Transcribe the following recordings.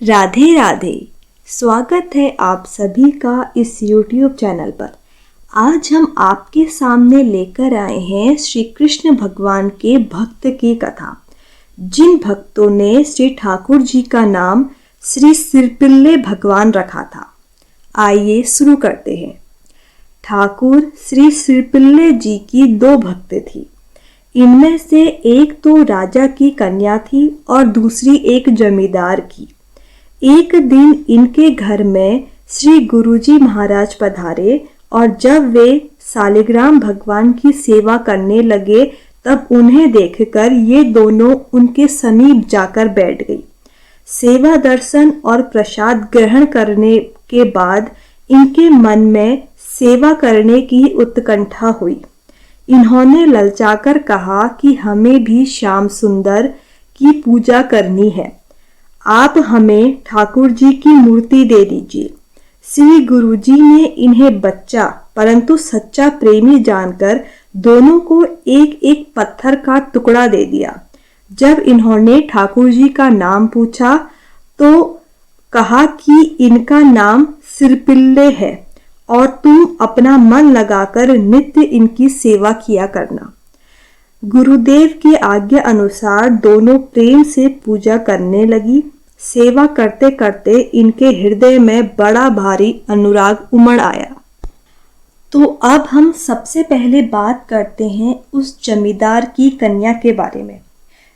राधे राधे। स्वागत है आप सभी का इस YouTube चैनल पर। आज हम आपके सामने लेकर आए हैं श्री कृष्ण भगवान के भक्त की कथा। जिन भक्तों ने श्री ठाकुर जी का नाम श्री सिरपिल्ले भगवान रखा था। आइए शुरू करते हैं। ठाकुर श्री सिरपिल्ले जी की दो भक्त थी। इनमें से एक तो राजा की कन्या थी और दूसरी एक जमींदार की। एक दिन इनके घर में श्री गुरुजी महाराज पधारे और जब वे सालिग्राम भगवान की सेवा करने लगे तब उन्हें देखकर ये दोनों उनके समीप जाकर बैठ गई। सेवा दर्शन और प्रसाद ग्रहण करने के बाद इनके मन में सेवा करने की उत्कंठा हुई। इन्होंने ललचाकर कहा कि हमें भी श्याम सुंदर की पूजा करनी है, आप हमें ठाकुर जी की मूर्ति दे दीजिए। श्री गुरुजी ने इन्हें बच्चा परंतु सच्चा प्रेमी जानकर दोनों को एक एक पत्थर का टुकड़ा दे दिया। जब इन्होंने ठाकुर जी का नाम पूछा तो कहा कि इनका नाम सिरपिल्ले है और तुम अपना मन लगाकर नित्य इनकी सेवा किया करना। गुरुदेव की आज्ञा अनुसार दोनों प्रेम से पूजा करने लगी। सेवा करते करते इनके हृदय में बड़ा भारी अनुराग उमड़ आया। तो अब हम सबसे पहले बात करते हैं उस जमींदार की कन्या के बारे में।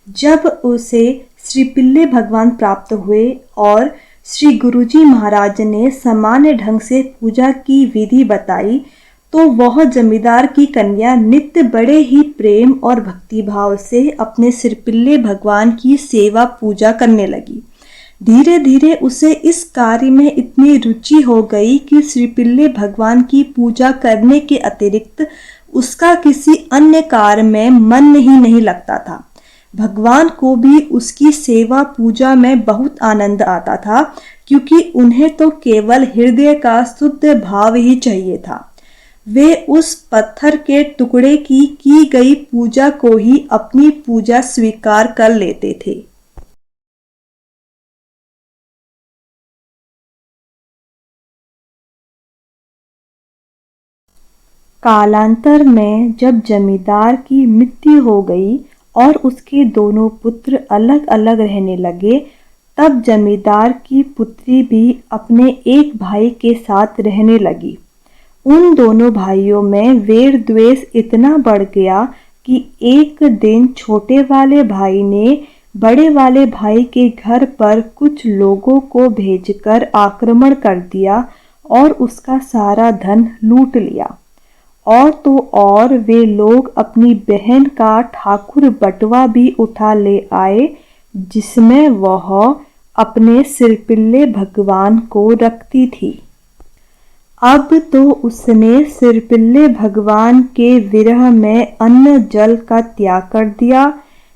जब उसे श्री पिल्ले भगवान प्राप्त हुए और श्री गुरुजी महाराज ने सामान्य ढंग से पूजा की विधि बताई तो वह जमींदार की कन्या नित्य बड़े ही प्रेम और भक्तिभाव से अपने सिरपिल्ले भगवान की सेवा पूजा करने लगी। धीरे धीरे उसे इस कार्य में इतनी रुचि हो गई कि सिरपिल्ले भगवान की पूजा करने के अतिरिक्त उसका किसी अन्य कार्य में मन ही नहीं लगता था। भगवान को भी उसकी सेवा पूजा में बहुत आनंद आता था, क्योंकि उन्हें तो केवल हृदय का शुद्ध भाव ही चाहिए था। वे उस पत्थर के टुकड़े की गई पूजा को ही अपनी पूजा स्वीकार कर लेते थे। कालांतर में जब जमींदार की मृत्यु हो गई और उसके दोनों पुत्र अलग अलग रहने लगे, तब जमींदार की पुत्री भी अपने एक भाई के साथ रहने लगी। उन दोनों भाइयों में वैर द्वेष इतना बढ़ गया कि एक दिन छोटे वाले भाई ने बड़े वाले भाई के घर पर कुछ लोगों को भेजकर आक्रमण कर दिया और उसका सारा धन लूट लिया। और तो और वे लोग अपनी बहन का ठाकुर बटवा भी उठा ले आए, जिसमें वह अपने सिरपिल्ले भगवान को रखती थी। अब तो उसने सिरपिल्ले भगवान के विरह में अन्न जल का त्याग कर दिया।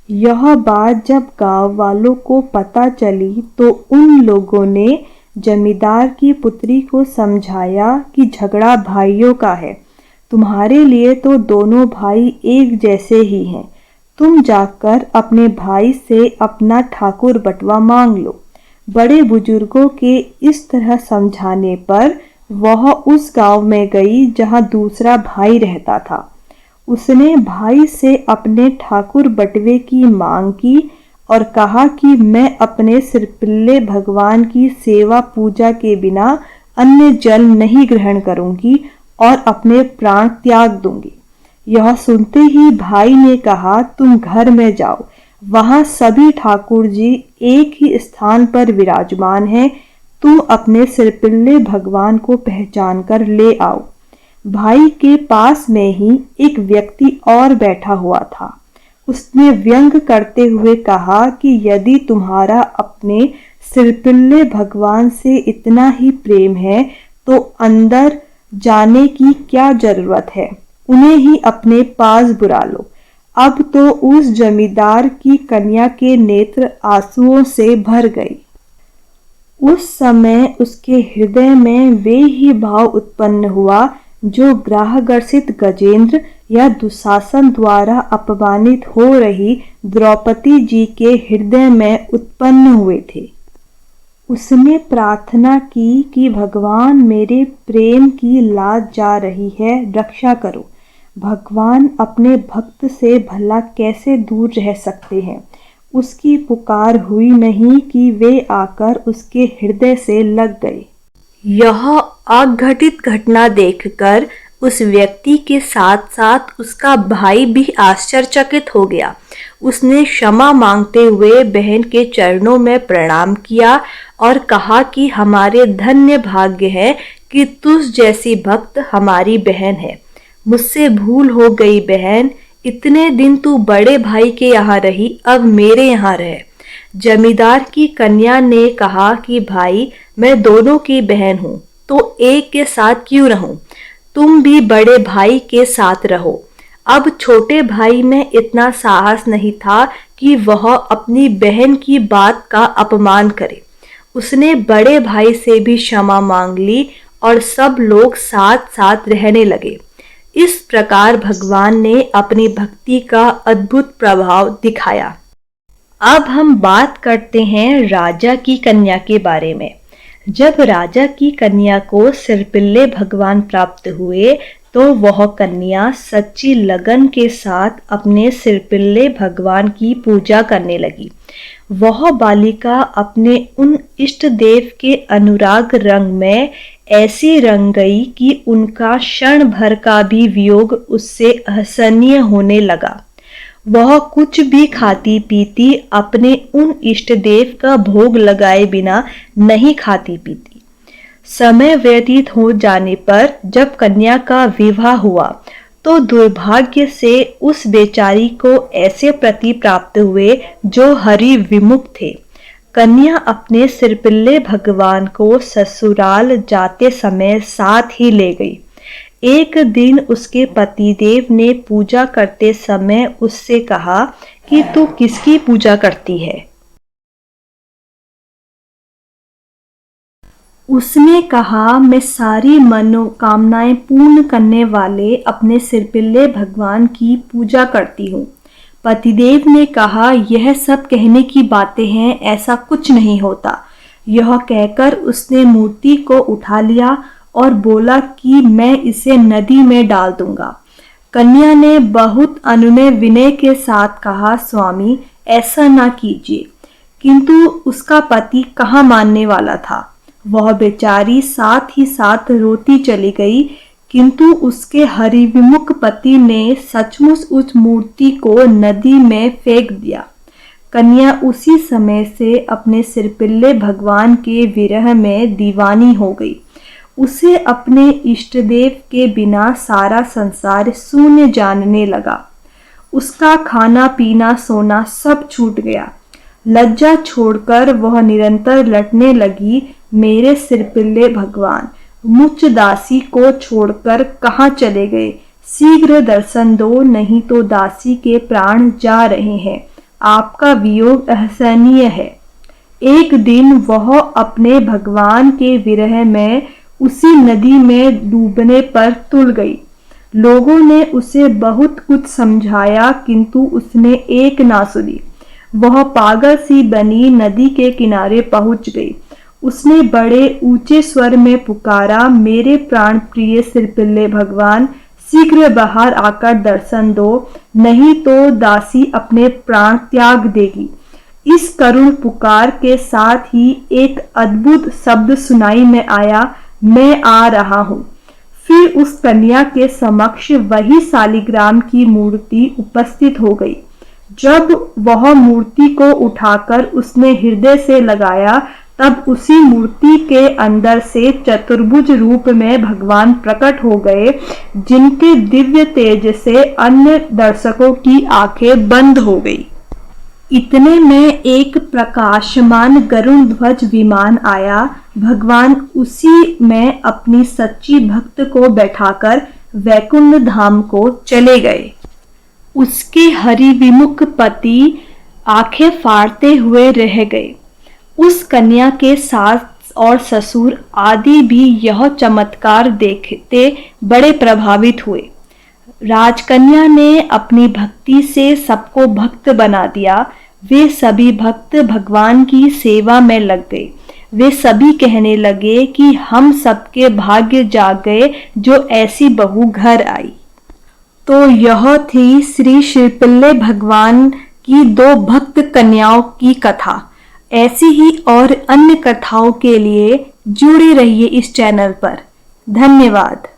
यह बात जब गांव वालों को पता चली तो उन लोगों ने जमींदार की पुत्री को समझाया कि झगड़ा भाइयों का है, तुम्हारे लिए तो दोनों भाई एक जैसे ही हैं। तुम जाकर अपने भाई से अपना ठाकुर बटवा मांग लो। बड़े बुजुर्गों के इस तरह समझाने पर वह उस गांव में गई जहां दूसरा भाई रहता था। उसने भाई से अपने ठाकुर बटवे की मांग की और कहा कि मैं अपने सिरपिल्ले भगवान की सेवा पूजा के बिना अन्य जल नहीं ग्रहण करूंगी और अपने प्राण त्याग दूंगी। यह सुनते ही भाई ने कहा, तुम घर में जाओ, वहां सभी ठाकुर जी एक ही स्थान पर विराजमान हैं, तुम अपने सिरपिल्ले भगवान को पहचान कर ले आओ। भाई के पास में ही एक व्यक्ति और बैठा हुआ था। उसने व्यंग करते हुए कहा कि यदि तुम्हारा अपने सिरपिल्ले भगवान से इतना ही प्रेम है तो अंदर जाने की क्या जरूरत है, उन्हें ही अपने पास बुला लो। अब तो उस जमींदार की कन्या के नेत्र आंसुओं से भर गए। उस समय उसके हृदय में वे ही भाव उत्पन्न हुआ जो ग्राहग्रसित गजेंद्र या दुशासन द्वारा अपमानित हो रही द्रौपदी जी के हृदय में उत्पन्न हुए थे। उसने प्रार्थना की कि भगवान मेरे प्रेम की लाज जा रही है, रक्षा करो। भगवान अपने भक्त से भला कैसे दूर रह सकते हैं। उसकी पुकार हुई नहीं कि वे आकर उसके हृदय से लग गए। यह अघटित घटना देखकर उस व्यक्ति के साथ साथ उसका भाई भी आश्चर्यचकित हो गया। उसने क्षमा मांगते हुए बहन के चरणों में प्रणाम किया और कहा कि हमारे धन्य भाग्य है कि तुझ जैसी भक्त हमारी बहन है। मुझसे भूल हो गई बहन, इतने दिन तू बड़े भाई के यहाँ रही, अब मेरे यहाँ रह। जमींदार की कन्या ने कहा कि भाई, मैं दोनों की बहन हूँ, तो एक के साथ क्यों रहूं? तुम भी बड़े भाई के साथ रहो। अब छोटे भाई में इतना साहस नहीं था कि वह अपनी बहन की बात का अपमान करे। उसने बड़े भाई से भी क्षमा मांग ली और सब लोग साथ साथ रहने लगे। इस प्रकार भगवान ने अपनी भक्ति का अद्भुत प्रभाव दिखाया। अब हम बात करते हैं राजा की कन्या के बारे में। जब राजा की कन्या को सिरपिल्ले भगवान प्राप्त हुए तो वह कन्या सच्ची लगन के साथ अपने सिरपिल्ले भगवान की पूजा करने लगी। वह बालिका अपने उन इष्ट देव के अनुराग रंग में ऐसी रंग गई कि उनका क्षण भर का भी वियोग उससे असहनीय होने लगा। वह कुछ भी खाती पीती अपने उन इष्ट देव का भोग लगाए बिना नहीं खाती पीती। समय व्यतीत हो जाने पर जब कन्या का विवाह हुआ तो दुर्भाग्य से उस बेचारी को ऐसे पति प्राप्त हुए जो हरि विमुख थे। कन्या अपने सिरपिल्ले भगवान को ससुराल जाते समय साथ ही ले गई। एक दिन उसके पतिदेव ने पूजा करते समय उससे कहा कि तू किसकी पूजा करती है? उसने कहा, मैं सारी मनोकामनाएं पूर्ण करने वाले अपने सिरपिल्ले भगवान की पूजा करती हूँ। पतिदेव ने कहा, यह सब कहने की बातें हैं, ऐसा कुछ नहीं होता। यह कहकर उसने मूर्ति को उठा लिया और बोला कि मैं इसे नदी में डाल दूंगा। कन्या ने बहुत अनुनय विनय के साथ कहा, स्वामी ऐसा ना कीजिए, किंतु उसका पति कहाँ मानने वाला था। वह बेचारी साथ ही साथ रोती चली गई, किंतु उसके हरिविमुख पति ने सचमुच उस मूर्ति को नदी में फेंक दिया। कन्या उसी समय से अपने सिरपिल्ले भगवान के विरह में दीवानी हो गई। उसे अपने इष्ट देव के बिना सारा संसार शून्य जानने लगा। उसका खाना पीना सोना सब छूट गया। लज्जा छोड़कर वह निरंतर लटने लगी, मेरे सिरपिल्ले भगवान, मुझ दासी को छोड़कर कहाँ चले गए? शीघ्र दर्शन दो, नहीं तो दासी के प्राण जा रहे हैं। आपका वियोग असहनीय है। एक दिन वह अपने भगवान के विरह में उसी नदी में डूबने पर तुल गई। लोगों ने उसे बहुत कुछ समझाया, किंतु उसने एक ना सुनी। वह पागल सी बनी नदी के किनारे पहुंच गई। उसने बड़े ऊंचे स्वर में पुकारा, मेरे प्राण प्रिय सिरपिल्ले भगवान, शीघ्र बाहर आकर दर्शन दो, नहीं तो दासी अपने प्राण त्याग देगी। इस करुण पुकार के साथ ही एक अद्भुत शब्द सुनाई में आया, मैं आ रहा हूँ। फिर उस कन्या के समक्ष वही शालिग्राम की मूर्ति उपस्थित हो गई। जब वह मूर्ति को उठाकर उसने हृदय से लगाया, तब उसी मूर्ति के अंदर से चतुर्भुज रूप में भगवान प्रकट हो गए, जिनके दिव्य तेज से अन्य दर्शकों की आंखें बंद हो गई। इतने में एक प्रकाशमान गरुड़ ध्वज विमान आया। भगवान उसी में अपनी सच्ची भक्त को बैठाकर वैकुंठ धाम को चले गए। उसके हरिविमुख पति आंखें फाड़ते हुए रह गए। उस कन्या के सास और ससुर आदि भी यह चमत्कार देखते बड़े प्रभावित हुए। राजकन्या ने अपनी भक्ति से सबको भक्त बना दिया। वे सभी भक्त भगवान की सेवा में लग गए। वे सभी कहने लगे कि हम सबके भाग्य जाग गए जो ऐसी बहू घर आई। तो यह थी श्री शिरपिल्ले भगवान की 2 भक्त कन्याओं की कथा। ऐसी ही और अन्य कथाओं के लिए जुड़े रहिए इस चैनल पर। धन्यवाद।